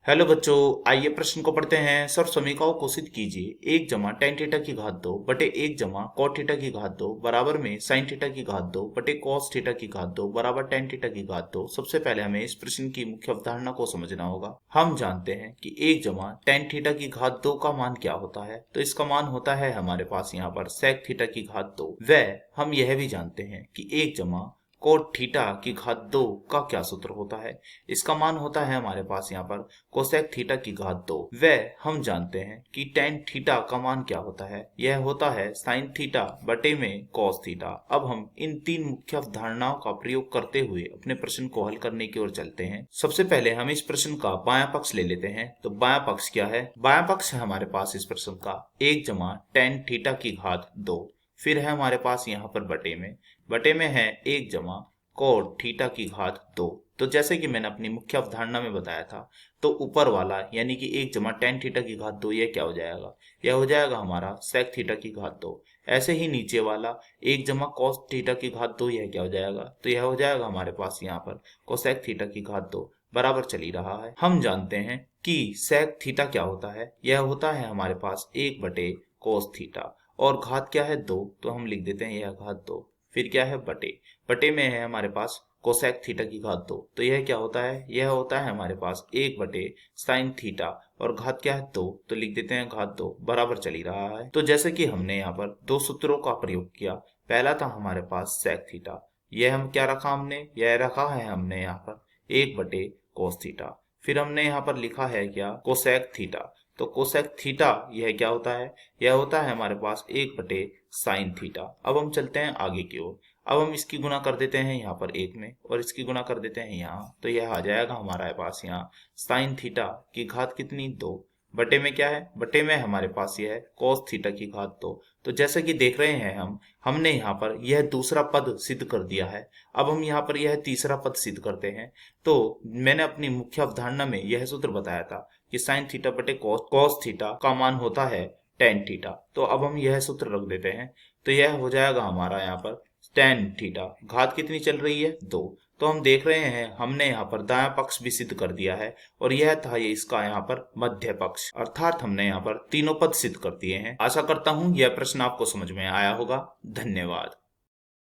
Hello बच्चों, आइए प्रश्न को पढ़ते हैं। सर्व समीकरणों को सिद्ध कीजिए। 1 जमा टेन थीटा की घात 2 बटे 1 जमा कॉट थीटा की घात 2 बराबर में साइन थीटा की घात 2 बटे कॉस थीटा की घात 2 बराबर टेन थीटा की घात 2। सबसे पहले हमें इस प्रश्न की मुख्य अवधारणा को समझना होगा। हम जानते हैं कि 1 जमा टेन थीटा की घात 2 का मान क्या होता है। तो इसका मान होता है हमारे पास यहाँ पर सेक थीटा की घात 2। वह हम यह भी जानते हैं कि 1 जमा कोट थीटा की घात 2 का क्या सूत्र होता है। इसका मान होता है हमारे पास यहाँ पर कोसेक थीटा की घात 2। वह हम जानते हैं कि टेन थीटा का मान क्या होता है। यह होता है साइन थीटा बटे में कॉस थीटा। अब हम इन तीन मुख्य अवधारणाओं का प्रयोग करते हुए अपने प्रश्न को हल करने की ओर चलते हैं। सबसे पहले हम इस प्रश्न का बायां पक्ष ले लेते हैं। तो बायां पक्ष क्या है? बायां पक्ष है हमारे पास इस प्रश्न का 1 जमा टेन थीटा की घात 2। फिर है हमारे पास यहाँ पर बटे में है 1 जमा कोट थीटा की घात 2। तो जैसे कि मैंने अपनी मुख्य अवधारणा में बताया था, तो ऊपर वाला यानी कि 1 जमा टेन थीटा की घात 2 यह क्या हो जाएगा? यह हो जाएगा हमारा सेक थीटा की घात 2। ऐसे ही नीचे वाला 1 जमा कॉस थीटा की घात 2 यह क्या हो जाएगा? तो यह हो जाएगा हमारे पास यहाँ पर कोसेक थीटा की घात 2 बराबर चल ही रहा है। हम जानते हैं कि सेक थीटा क्या होता है। यह होता है हमारे पास 1 बटे कोस थीटा और घात क्या है 2, तो हम लिख देते हैं यह घात 2। फिर क्या है बटे में है हमारे पास कोसेक थीटा की घात 2। तो यह क्या होता है? यह होता है हमारे पास 1 बटे साइन थीटा और घात क्या है 2, तो लिख देते हैं घात 2 बराबर चल ही रहा है। तो जैसे कि हमने यहाँ पर दो सूत्रों का प्रयोग किया। पहला था हमारे पास सेक थीटा, यह हम क्या रखा हमने? यह रखा है हमने यहाँ पर 1 बटे कोस थीटा। फिर हमने यहाँ पर लिखा है क्या? Cosec theta. तो कोसेक थीटा यह क्या होता है? यह होता है हमारे पास 1 बटे साइन थीटा। अब हम चलते हैं आगे की ओर। अब हम इसकी गुना कर देते हैं यहाँ पर 1 में और इसकी गुना कर देते हैं यहाँ। तो यह आ जाएगा हमारे पास यहाँ साइन थीटा की घात कितनी? 2। बटे में क्या है? बटे में हमारे पास यह है कॉस थीटा की घात 2। तो जैसे कि देख रहे हैं हमने यहाँ पर यह दूसरा पद सिद्ध कर दिया है। अब हम यहाँ पर यह तीसरा पद सिद्ध करते हैं। तो मैंने अपनी मुख्य अवधारणा में यह सूत्र बताया था कि साइन थीटा बटे कॉस थीटा का मान होता है टेन थीटा। तो अब हम यह सूत्र रख देते हैं। तो यह हो जाएगा हमारा यहाँ पर टेन थीटा। घात कितनी चल रही है? 2। तो हम देख रहे हैं हमने यहाँ पर दायां पक्ष भी सिद्ध कर दिया है और यह था ये इसका यहाँ पर मध्य पक्ष, अर्थात हमने यहाँ पर तीनों पद सिद्ध कर दिए हैं। आशा करता हूँ यह प्रश्न आपको समझ में आया होगा। धन्यवाद।